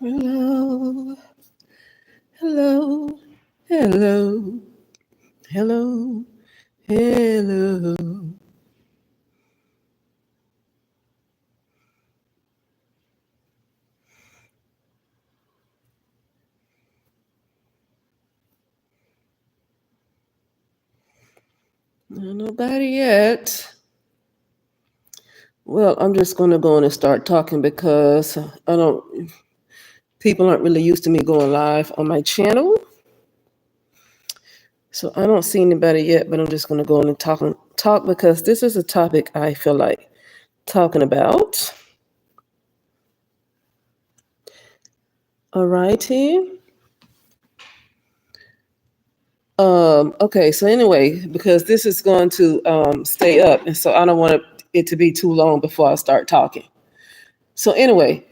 Hello, hello, hello, hello, hello. Nobody yet. Well, I'm just going to go on and start talking because I don't. People aren't really used to me going live on my channel, so I don't see anybody yet. But I'm just going to go on and talk because this is a topic I feel like talking about. All righty. Okay, so anyway, because this is going to stay up, and so I don't want it to be too long before I start talking. So anyway,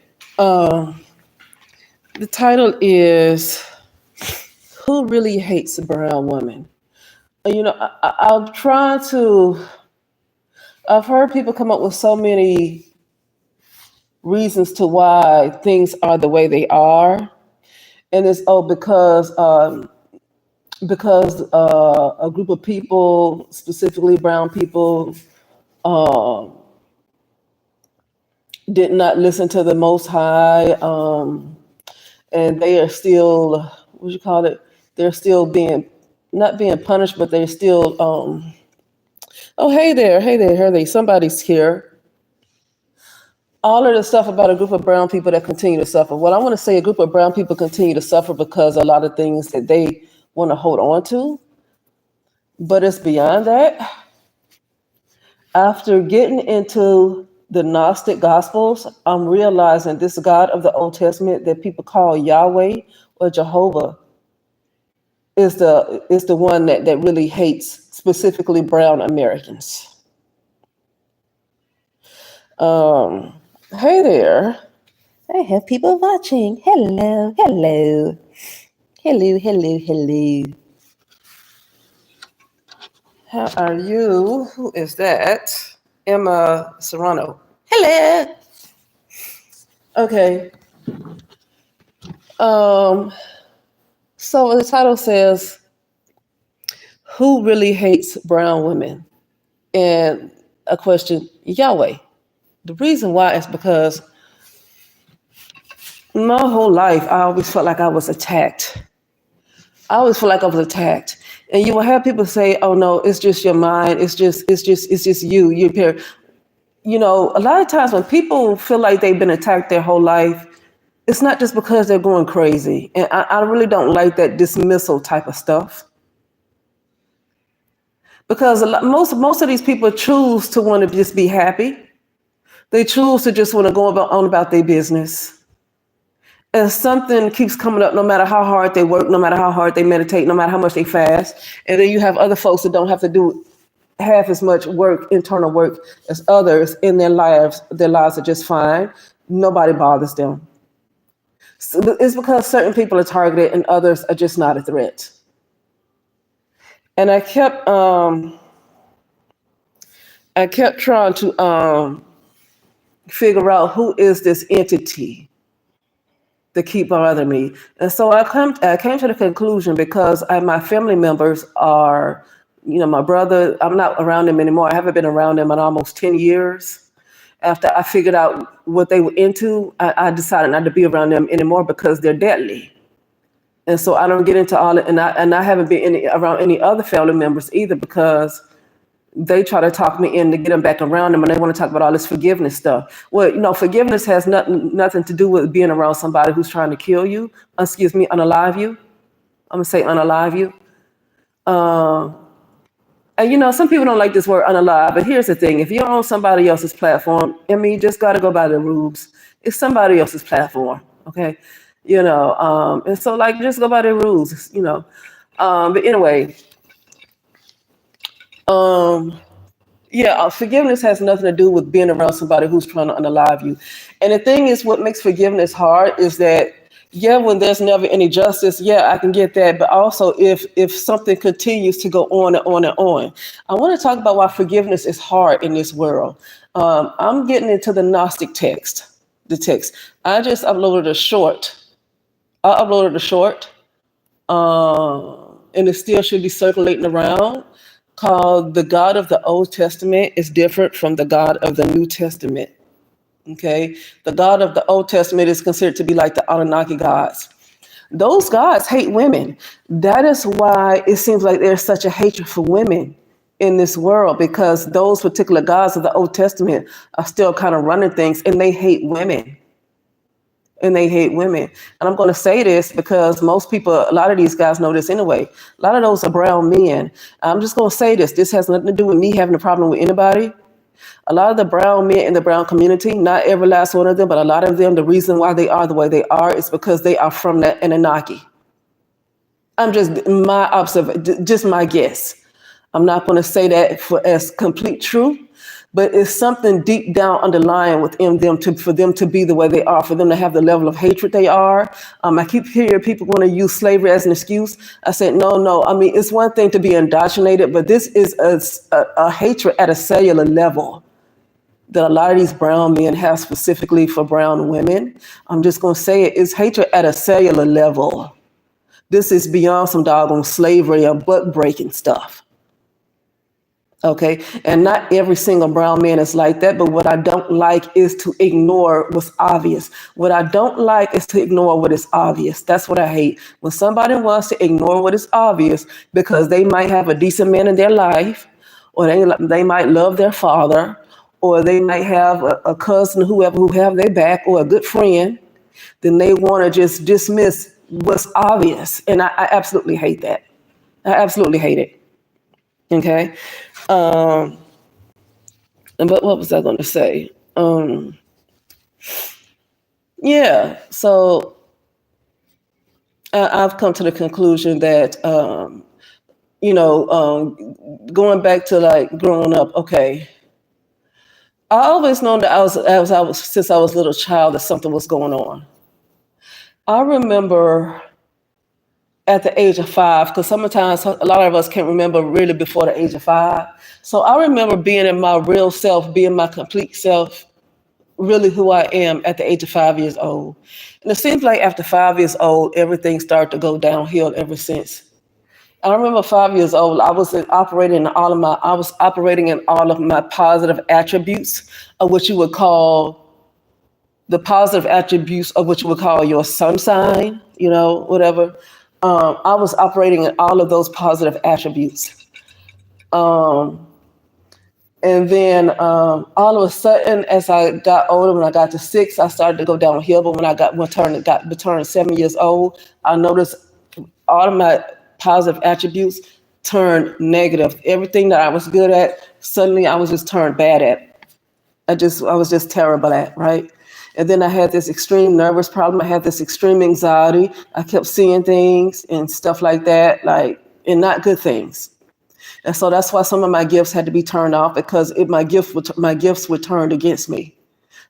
the title is "Who Really Hates a Brown Woman?" You know, I'll try to. I've heard people come up with so many reasons to why things are the way they are, and it's because a group of people, specifically brown people, um, did not listen to the Most High, and they are still, what you call it? They're still being, not being punished, but they're still. Oh, hey there, hey there, hey there. Somebody's here. All of the stuff about a group of brown people that continue to suffer. Well, I want to say a group of brown people continue to suffer because a lot of things that they want to hold on to, but it's beyond that. After getting into the Gnostic Gospels, I'm realizing this God of the Old Testament that people call Yahweh or Jehovah is the one that really hates specifically brown Americans. Hey there. I have people watching. Hello, hello. Hello, hello, hello. How are you? Who is that? Emma Serrano. Hello. Okay. So the title says, "Who really hates brown women?" And a question, Yahweh. The reason why is because my whole life I always felt like I was attacked. I always feel like I was attacked. And you will have people say, "Oh no, it's just your mind. It's just you. You know, a lot of times when people feel like they've been attacked their whole life, it's not just because they're going crazy. And I really don't like that dismissal type of stuff. Because most of these people choose to want to just be happy. They choose to just want to go on about their business. And something keeps coming up no matter how hard they work, no matter how hard they meditate, no matter how much they fast. And then you have other folks that don't have to do half as much work, internal work, as others in their lives. Their lives are just fine. Nobody bothers them. So it's because certain people are targeted and others are just not a threat. And I kept trying to figure out who is this entity that keep bothering me. And so I came to the conclusion because my family members are, you know, my brother, I'm not around him anymore. I haven't been around him in almost 10 years. After I figured out what they were into, I decided not to be around them anymore because they're deadly. And so I don't get into all it, and I haven't been around any other family members either because they try to talk me in to get them back around them, and they want to talk about all this forgiveness stuff. Well, you know, forgiveness has nothing to do with being around somebody who's trying to kill you. Unalive you. I'm gonna say unalive you. And you know, some people don't like this word unalive, but here's the thing: if you're on somebody else's platform, I mean, you just got to go by the rules. It's somebody else's platform, okay? You know, and so like just go by the rules, you know. But anyway. Forgiveness has nothing to do with being around somebody who's trying to unalive you. And the thing is, what makes forgiveness hard is that, when there's never any justice, I can get that. But also if something continues to go on and on and on. I want to talk about why forgiveness is hard in this world. I'm getting into the Gnostic text, the text. I just uploaded a short I uploaded a short, and it still should be circulating around, called "The God of the Old Testament is different from the God of the New Testament." Okay, the God of the Old Testament is considered to be like the Anunnaki gods. Those gods hate women. That is why it seems like there's such a hatred for women in this world, because those particular gods of the Old Testament are still kind of running things, and they hate women. And they hate women. And I'm going to say this because most people, a lot of these guys know this anyway. A lot of those are brown men. I'm just going to say this. This has nothing to do with me having a problem with anybody. A lot of the brown men in the brown community, not every last one of them, but a lot of them, the reason why they are the way they are is because they are from the Anunnaki. I'm just my guess. I'm not going to say that as complete truth, but it's something deep down underlying within them for them to be the way they are, for them to have the level of hatred they are. I keep hearing people want to use slavery as an excuse. I said, no. I mean, it's one thing to be indoctrinated, but this is a hatred at a cellular level that a lot of these brown men have specifically for brown women. I'm just going to say it's hatred at a cellular level. This is beyond some doggone slavery or butt breaking stuff. Okay, and not every single brown man is like that, but what I don't like is to ignore what's obvious. What I don't like is to ignore what is obvious. That's what I hate. When somebody wants to ignore what is obvious because they might have a decent man in their life, or they might love their father, or they might have a cousin, whoever, who have their back, or a good friend, then they want to just dismiss what's obvious. And I absolutely hate that. I absolutely hate it. Okay. But what was I going to say? Yeah. So I've come to the conclusion that, going back to like growing up, okay, I always known that I was since I was a little child that something was going on. I remember at the age of 5, because sometimes a lot of us can't remember really before the age of 5. So I remember being in my real self, being my complete self, really who I am at the age of 5 years old. And it seems like after 5 years old, everything started to go downhill ever since. I remember 5 years old, I was operating in all of my positive attributes of what you would call the positive attributes of what you would call your sun sign, whatever. I was operating in all of those positive attributes. And then all of a sudden, as I got older, when I got to 6, I started to go downhill. But when I turned 7 years old, I noticed all of my positive attributes turned negative. Everything that I was good at, suddenly I was just turned bad at. I was just terrible at, right? And then I had this extreme nervous problem. I had this extreme anxiety. I kept seeing things and stuff like that, and not good things. And so that's why some of my gifts had to be turned off, because my gifts were turned against me.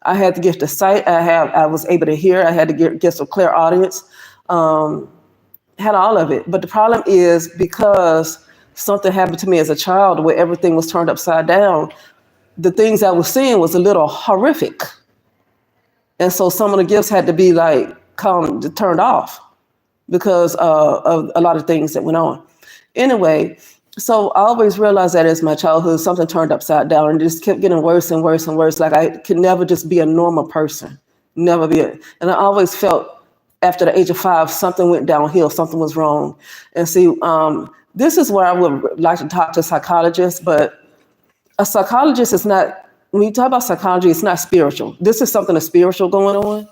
I had the gift of sight. I was able to hear. I had the gift of clairaudience. Had all of it. But the problem is, because something happened to me as a child where everything was turned upside down, the things I was seeing was a little horrific. And so some of the gifts had to be turned off because of a lot of things that went on. Anyway, so I always realized that as my childhood, something turned upside down and it just kept getting worse and worse and worse. Like I could never just be a normal person, never be and I always felt after the age of 5, something went downhill, something was wrong. And see, this is where I would like to talk to psychologists, but a psychologist is not, when you talk about psychology, it's not spiritual. This is something that's spiritual going on.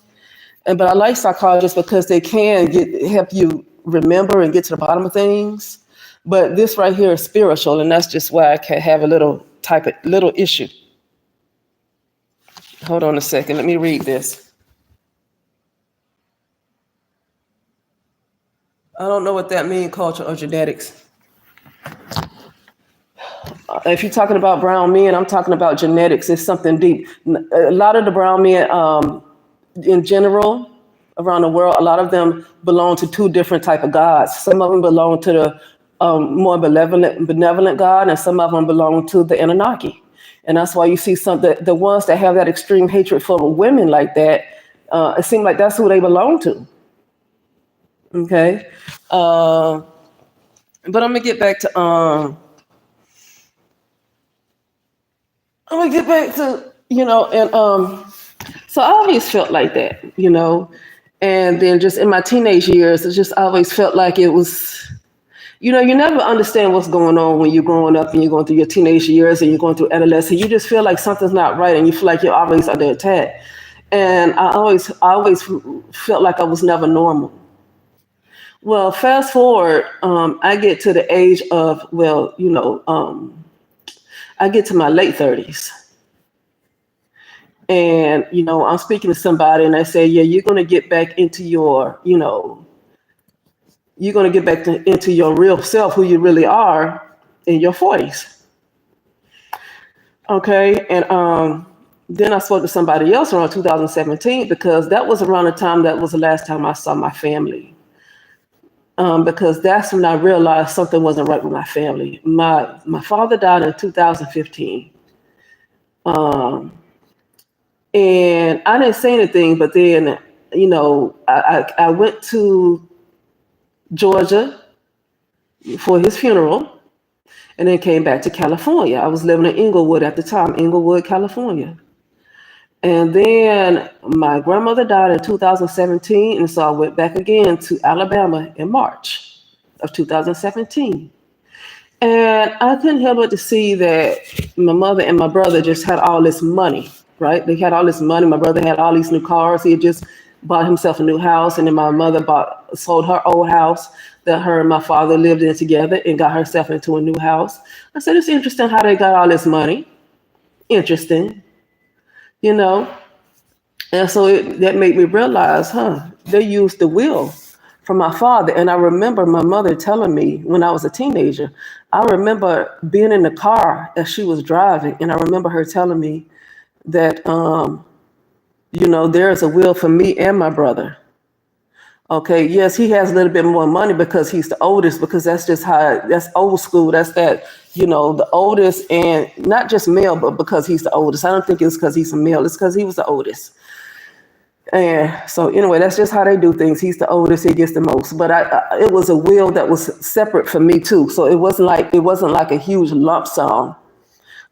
But I like psychologists because they can help you remember and get to the bottom of things. But this right here is spiritual, and that's just why I can have a little issue. Hold on a second. Let me read this. I don't know what that means, culture or genetics. If you're talking about brown men, I'm talking about genetics. It's something deep. A lot of the brown men, in general, around the world, a lot of them belong to 2 different type of gods. Some of them belong to the more benevolent God, and some of them belong to the Anunnaki. And that's why you see the ones that have that extreme hatred for women like that, it seems like that's who they belong to. Okay. Uh, but I'm gonna get back to I'm gonna get back to and so I always felt like that, and then just in my teenage years, it just always felt like it was. You never understand what's going on when you're growing up and you're going through your teenage years and you're going through adolescence. You just feel like something's not right and you feel like you're always under attack. And I always felt like I was never normal. Well, fast forward, I get to the age of, I get to my late 30s. And, I'm speaking to somebody and I say, yeah, you're going to get back into you're going to get back into your real self, who you really are in your 40s. Okay. And then I spoke to somebody else around 2017 because that was around the time that was the last time I saw my family. Because that's when I realized something wasn't right with my family. My father died in 2015. And I didn't say anything, but then, I went to Georgia for his funeral and then came back to California. I was living in Inglewood at the time, Inglewood, California. And then my grandmother died in 2017, and so I went back again to Alabama in March of 2017. And I couldn't help but to see that my mother and my brother just had all this money, right? They had all this money. My brother had all these new cars. He had just bought himself a new house, and then my mother sold her old house that her and my father lived in together and got herself into a new house. I said, it's interesting how they got all this money. Interesting, you know? And so that made me realize, they used the will from my father. And I remember my mother telling me when I was a teenager, I remember being in the car as she was driving. And I remember her telling me that, there is a will for me and my brother. Okay, yes, he has a little bit more money because he's the oldest, because that's just that's old school. That's the oldest, and not just male, but because he's the oldest. I don't think it's because he's a male, it's because he was the oldest. And so anyway, that's just how they do things. He's the oldest, he gets the most. But it was a will that was separate for me too. So it wasn't like a huge lump sum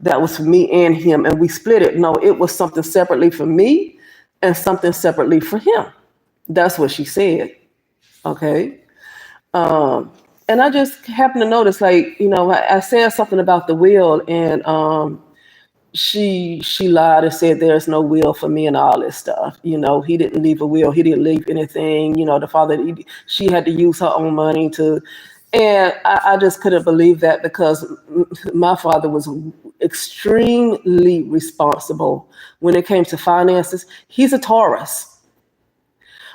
that was for me and him, and we split it. No, it was something separately for me and something separately for him. That's what she said. Okay. And I just happened to notice, I said something about the will, and she lied and said there's no will for me and all this stuff. He didn't leave a will. He didn't leave anything. The father, she had to use her own money to, and I just couldn't believe that, because my father was extremely responsible when it came to finances. He's a Taurus.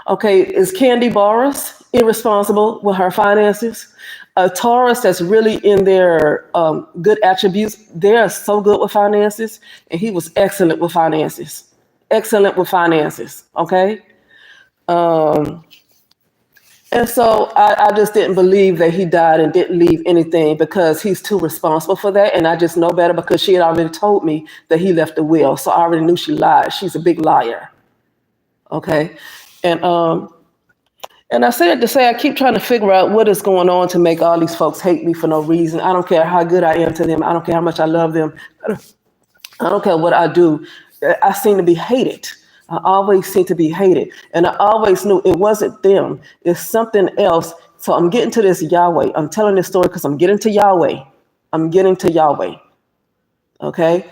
Okay, is Candy Boris irresponsible with her finances? A Taurus that's really in their good attributes, they are so good with finances, and he was excellent with finances. Excellent with finances, okay? And so I just didn't believe that he died and didn't leave anything, because he's too responsible for that, and I just know better because she had already told me that he left a will, so I already knew she lied. She's a big liar, okay? And I say it to say I keep trying to figure out what is going on to make all these folks hate me for no reason. I don't care how good I am to them. I don't care how much I love them. I don't care what I do. I seem to be hated. I always seem to be hated. And I always knew it wasn't them. It's something else. So I'm getting to this Yahweh. I'm telling this story because I'm getting to Yahweh. I'm getting to Yahweh. Okay?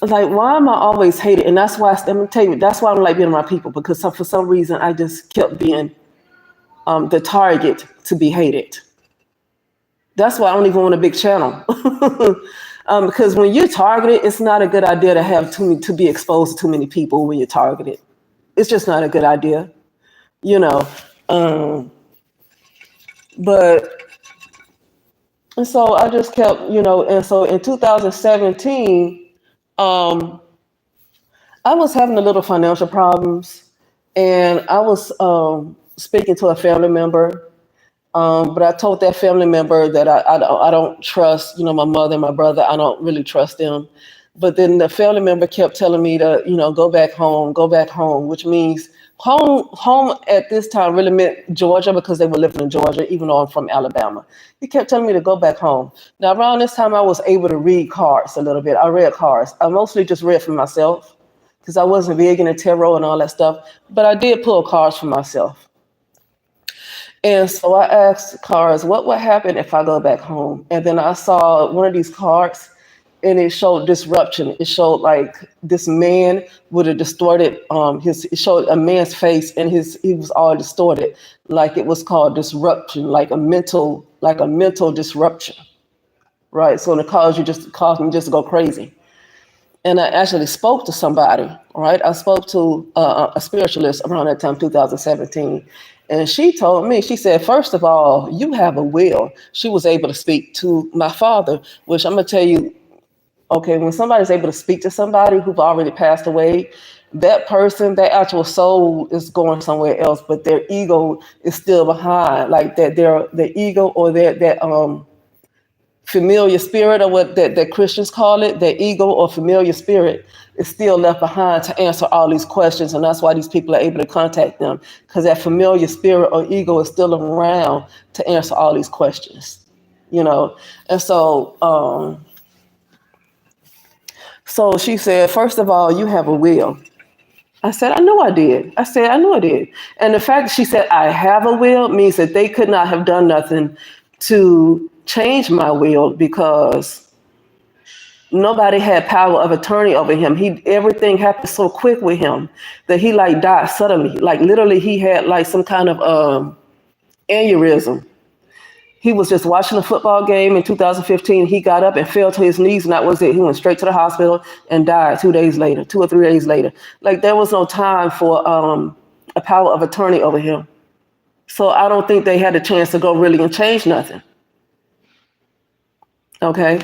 Like, why am I always hated? And that's why, let me tell you, that's why I don't like being around people, because for some reason I just kept being the target to be hated. That's why I don't even want a big channel. Because when you're targeted, it's not a good idea to be exposed to too many people when you're targeted. It's just not a good idea, But, and so I just kept, and so in 2017, I was having a little financial problems, and I was speaking to a family member, but I told that family member that I don't trust, my mother and my brother. I don't really trust them. But then the family member kept telling me to, go back home, which means home at this time really meant Georgia because they were living in Georgia, even though I'm from Alabama. He kept telling me to go back home. Now, around this time, I was able to read cards a little bit. I read cards. I mostly just read for myself because I wasn't big into tarot and all that stuff, but I did pull cards for myself. And so I asked cards, what would happen if I go back home? And then I saw one of these cards and it showed disruption. It showed like this man with a distorted, it showed a man's face and he was all distorted. Like it was called disruption, like a mental disruption, right? So it caused me just to go crazy. And I actually spoke to somebody, right? I spoke to a spiritualist around that time, 2017. And she told me, she said, first of all, you have a will. She was able to speak to my father, which I'm going to tell you, okay, when somebody's able to speak to somebody who's already passed away, that person, their actual soul is going somewhere else, but their ego is still behind. Like that their ego or that familiar spirit, or what that Christians call it, their ego or familiar spirit is still left behind to answer all these questions. And that's why these people are able to contact them, because that familiar spirit or ego is still around to answer all these questions, And so she said, first of all, you have a will. I said, I know I did. I know I did. And the fact that she said, I have a will means that they could not have done nothing to change my will, because nobody had power of attorney over him. Everything happened so quick with him that he like died suddenly. Like literally he had like some kind of aneurysm. He was just watching a football game in 2015. He got up and fell to his knees, and that was it. He went straight to the hospital and died 2 or 3 days later. Like there was no time for a power of attorney over him. So I don't think they had a chance to go really and change nothing. Okay.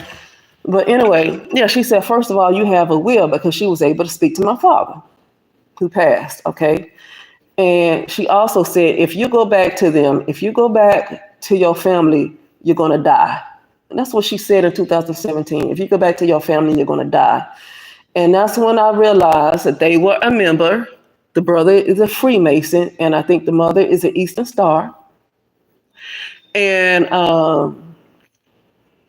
But anyway, yeah, she said, first of all, you have a will, because she was able to speak to my father who passed. Okay. And she also said, if you go back to them, if you go back to your family, you're going to die. And that's what she said in 2017. If you go back to your family, you're going to die. And that's when I realized that they were a member. The brother is a Freemason, and I think the mother is an Eastern Star. And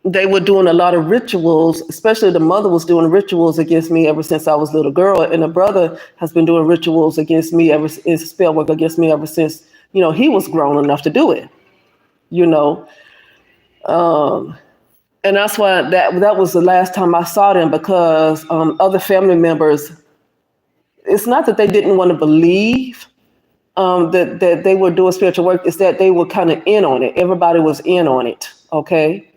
they were doing a lot of rituals, especially the mother was doing rituals against me ever since I was a little girl. And the brother has been doing rituals against me spell work against me ever since, he was grown enough to do it, And that's why that was the last time I saw them, because other family members, it's not that they didn't want to believe that they were doing spiritual work, it's that they were kind of in on it. Everybody was in on it, okay?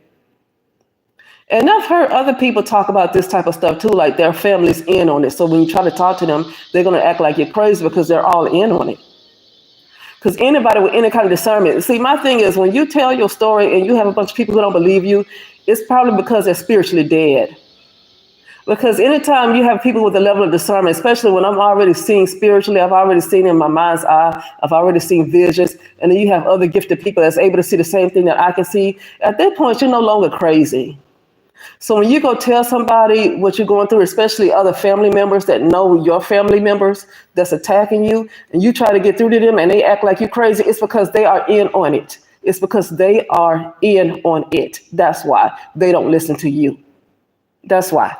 And I've heard other people talk about this type of stuff too, like their family's in on it. So when you try to talk to them, they're going to act like you're crazy because they're all in on it. Because anybody with any kind of discernment, see, my thing is, when you tell your story and you have a bunch of people who don't believe you, it's probably because they're spiritually dead. Because anytime you have people with a level of discernment, especially when I'm already seeing spiritually, I've already seen in my mind's eye, I've already seen visions, and then you have other gifted people that's able to see the same thing that I can see, at that point, you're no longer crazy. So when you go tell somebody what you're going through, especially other family members that know your family members that's attacking you, and you try to get through to them and they act like you're crazy, it's because they are in on it. It's because they are in on it. That's why they don't listen to you. That's why.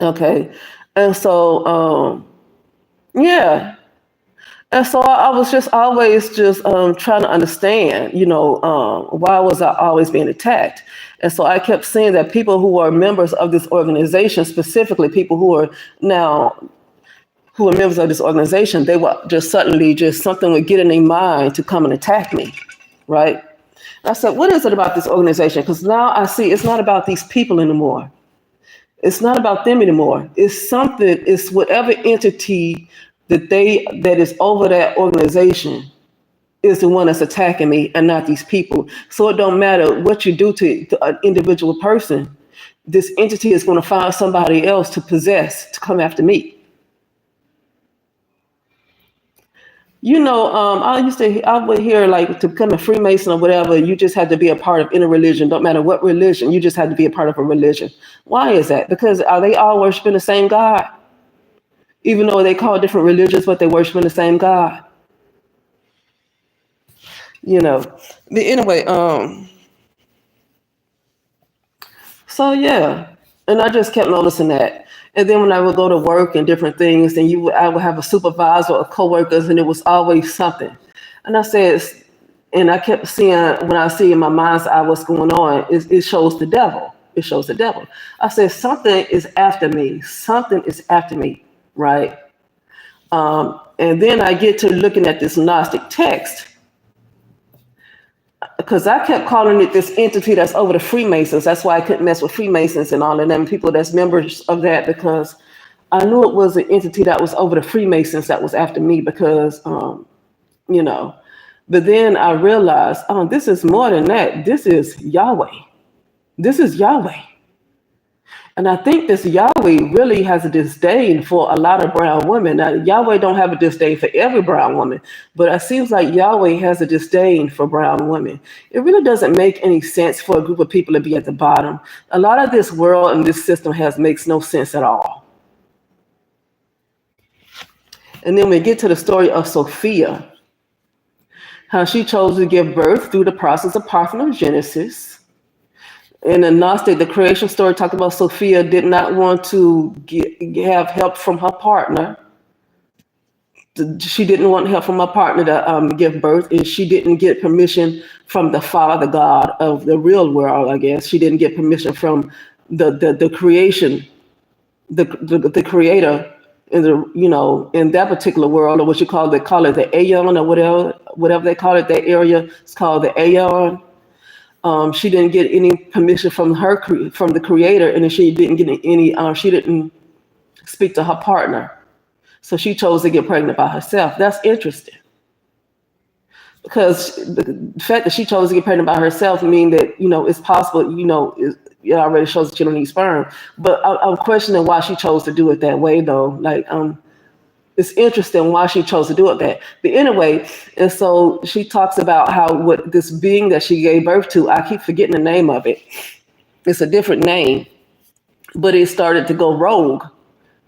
Okay. And so, yeah. And so I was just always trying to understand, why was I always being attacked? And so I kept seeing that people who are members of this organization, specifically people who are members of this organization, they were just suddenly something would get in their mind to come and attack me, right? And I said, what is it about this organization? Because now I see it's not about these people anymore. It's not about them anymore. It's whatever entity that is over that organization is the one that's attacking me, and not these people. So it don't matter what you do to an individual person, this entity is going to find somebody else to possess to come after me. I would hear like to become a Freemason or whatever, you just had to be a part of any religion, don't matter what religion, you just had to be a part of a religion. Why is that? Because are they all worshiping the same God? Even though they call different religions, but they worshiping the same God. You know. But anyway, so yeah. And I just kept noticing that. And then when I would go to work and different things, and I would have a supervisor or coworkers, and it was always something. And I said, and I kept seeing, when I see in my mind's eye what's going on, it shows the devil. It shows the devil. I said, something is after me. Something is after me, right? And then I get to looking at this Gnostic text, because I kept calling it this entity that's over the Freemasons. That's why I couldn't mess with Freemasons and all of them people that's members of that, because I knew it was an entity that was over the Freemasons that was after me, because, you know. But then I realized, oh, this is more than that. This is Yahweh. This is Yahweh. And I think this Yahweh really has a disdain for a lot of brown women. Now, Yahweh don't have a disdain for every brown woman, but it seems like Yahweh has a disdain for brown women. It really doesn't make any sense for a group of people to be at the bottom. A lot of this world and this system makes no sense at all. And then we get to the story of Sophia, how she chose to give birth through the process of parthenogenesis. In the Gnostic, the creation story talked about Sophia did not want to have help from her partner. She didn't want help from her partner to give birth, and she didn't get permission from the Father God of the real world, I guess. She didn't get permission from the creation, the creator in that particular world, or what they call it the Aeon, or whatever they call it, that area, it's called the Aeon. She didn't get any permission from the creator, and then she didn't get any. She didn't speak to her partner, so she chose to get pregnant by herself. That's interesting, because the fact that she chose to get pregnant by herself means that it's possible. It already shows that you don't need sperm. But I'm questioning why she chose to do it that way, though. Like, it's interesting why she chose to do it that. But anyway, and so she talks about how what this being that she gave birth to, I keep forgetting the name of it. It's a different name, but it started to go rogue.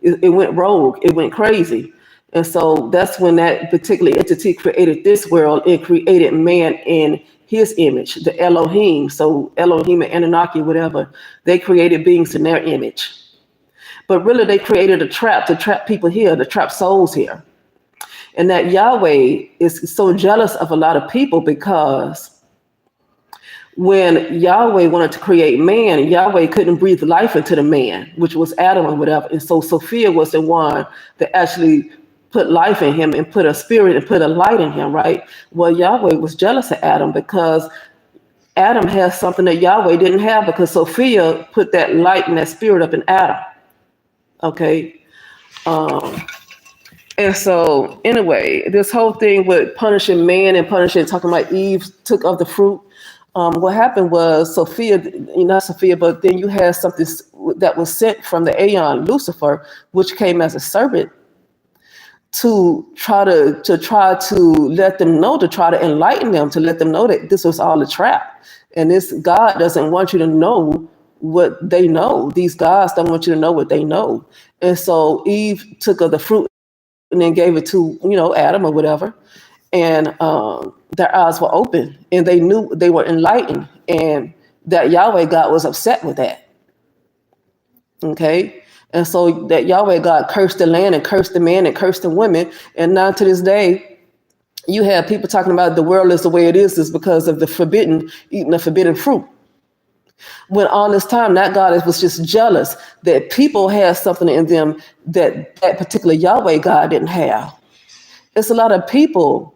It went rogue. It went crazy. And so that's when that particular entity created this world. It created man in his image, the Elohim. So Elohim and Anunnaki, whatever, they created beings in their image. But really, they created a trap to trap people here, to trap souls here. And that Yahweh is so jealous of a lot of people, because when Yahweh wanted to create man, Yahweh couldn't breathe life into the man, which was Adam or whatever. And so Sophia was the one that actually put life in him and put a spirit and put a light in him, right? Well, Yahweh was jealous of Adam, because Adam has something that Yahweh didn't have, because Sophia put that light and that spirit up in Adam. Okay. And so anyway, this whole thing with punishing man and talking about Eve took of the fruit. What happened was not Sophia, but then you had something that was sent from the Aeon, Lucifer, which came as a serpent to try to let them know, to try to enlighten them, to let them know that this was all a trap. And this God doesn't want you to know what they know. These gods don't want you to know what they know. And so Eve took of the fruit and then gave it to, Adam or whatever. And their eyes were open, and they knew, they were enlightened, and that Yahweh God was upset with that. Okay. And so that Yahweh God cursed the land and cursed the man and cursed the women. And now to this day, you have people talking about the world is the way it is because of eating the forbidden fruit. When all this time, that God was just jealous that people had something in them that particular Yahweh God didn't have. It's a lot of people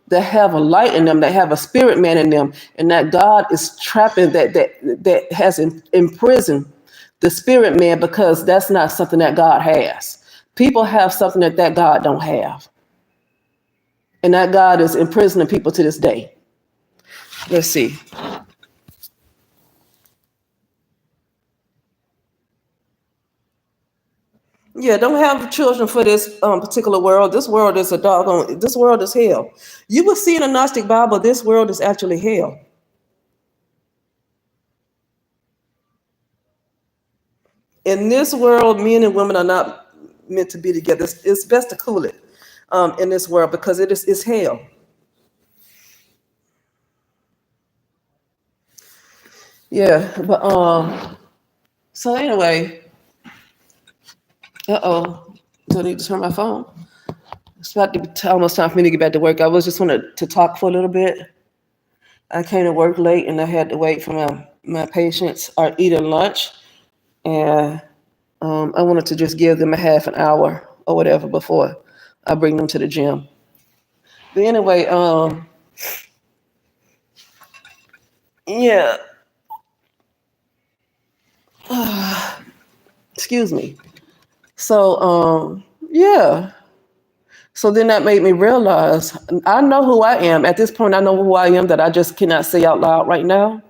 that have a light in them, that have a spirit man in them, and that God is trapping, that has imprisoned the spirit man, because that's not something that God has. People have something that God don't have. And that God is imprisoning people to this day. Let's see. Yeah, don't have children for this particular world. This world is a doggone. This world is hell. You will see in the Gnostic Bible, this world is actually hell. In this world, men and women are not meant to be together. It's best to cool it in this world because it's hell. Yeah, but so anyway, do I need to turn my phone? It's about to be almost time for me to get back to work. I was just wanted to talk for a little bit. I came to work late and I had to wait for my patients are eating lunch, and I wanted to just give them a half an hour or whatever before I bring them to the gym. But anyway, yeah, excuse me. So, yeah. So then that made me realize I know who I am. At this point, I know who I am that I just cannot say out loud right now.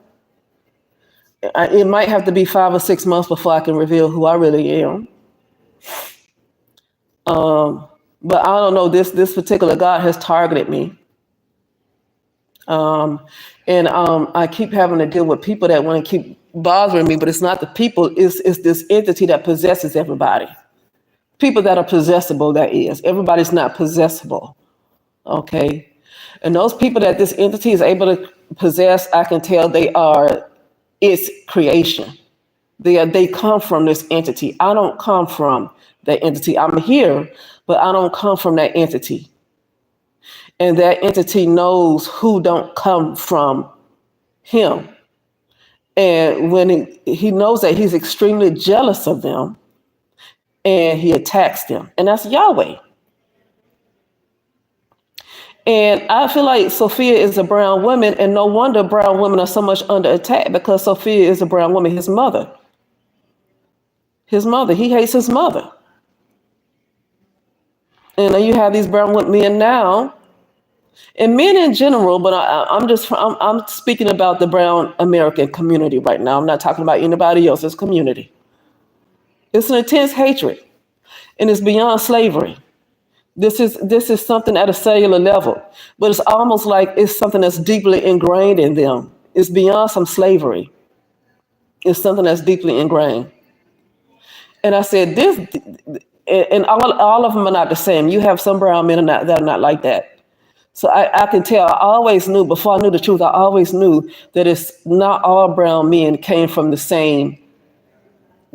It might have to be 5 or 6 months before I can reveal who I really am. But I don't know. This particular God has targeted me, and I keep having to deal with people that want to keep bothering me. But it's not the people. It's this entity that possesses everybody. People that are possessible. That is, everybody's not possessible. Okay. And those people that this entity is able to possess, I can tell they are its creation. They come from this entity. I don't come from that entity. I'm here, but I don't come from that entity. And that entity knows who don't come from him. And when he knows that, he's extremely jealous of them and he attacks them. And that's Yahweh. And I feel like Sophia is a brown woman, and no wonder brown women are so much under attack because Sophia is a brown woman, his mother. His mother, he hates his mother. And then you have these brown men now, and men in general, but I'm speaking about the brown American community right now. I'm not talking about anybody else's community. It's an intense hatred, and it's beyond slavery. This is something at a cellular level, but it's almost like it's something that's deeply ingrained in them. It's beyond some slavery. It's something that's deeply ingrained. And I said this, and all of them are not the same. You have some brown men that are not like that. So I can tell. I always knew before I knew the truth. I always knew that it's not all brown men came from the same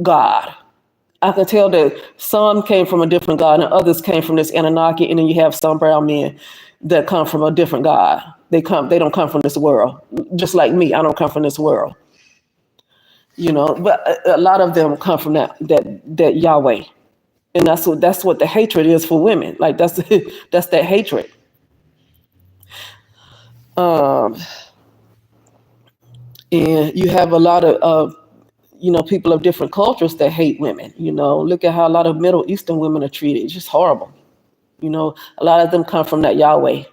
God. I can tell that some came from a different God and others came from this Anunnaki, and then you have some brown men that come from a different God. They don't come from this world. Just like me, I don't come from this world. But a lot of them come from that Yahweh. And that's what the hatred is for women. Like that's that's that hatred. And you have a lot of people of different cultures that hate women. Look at how a lot of Middle Eastern women are treated. It's just horrible. A lot of them come from that Yahweh.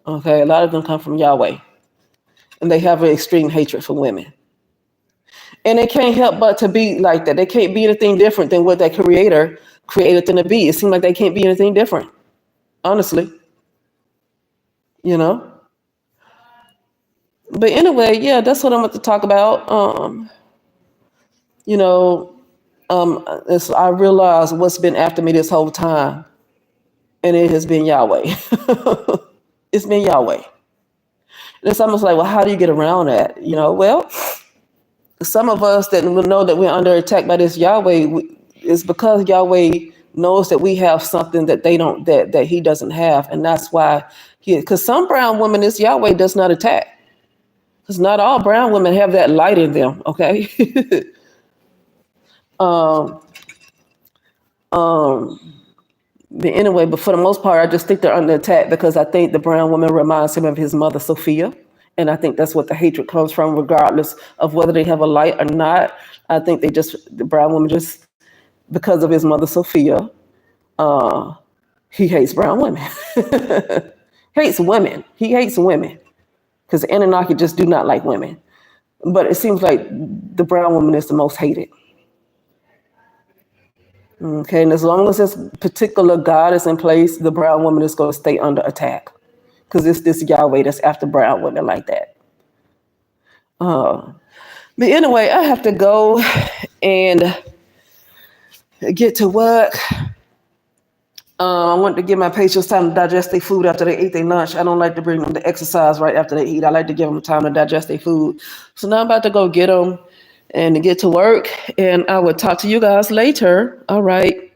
Okay, a lot of them come from Yahweh, and they have an extreme hatred for women. And they can't help but to be like that. They can't be anything different than what that Creator created them to be. It seems like they can't be anything different. Honestly, you know. But anyway, yeah, that's what I'm going to talk about. You know, I realized what's been after me this whole time, and it has been Yahweh. It's been Yahweh. And it's almost like, well, how do you get around that? Well, some of us that will know that we're under attack by this Yahweh is because Yahweh knows that we have something that they don't, that he doesn't have. And that's why because some brown women, this Yahweh does not attack. Because not all brown women have that light in them, okay? But anyway, but for the most part, I just think they're under attack because I think the brown woman reminds him of his mother, Sophia. And I think that's what the hatred comes from, regardless of whether they have a light or not. I think the brown woman just, because of his mother, Sophia, he hates brown women. Hates women. He hates women because the Anunnaki just do not like women. But it seems like the brown woman is the most hated. Okay, and as long as this particular God is in place, the brown woman is going to stay under attack because it's this Yahweh that's after brown women like that. But anyway, I have to go and get to work. I want to give my patients time to digest their food after they eat their lunch. I don't like to bring them to exercise right after they eat. I like to give them time to digest their food. So now I'm about to go get them and to get to work. And I will talk to you guys later. All right.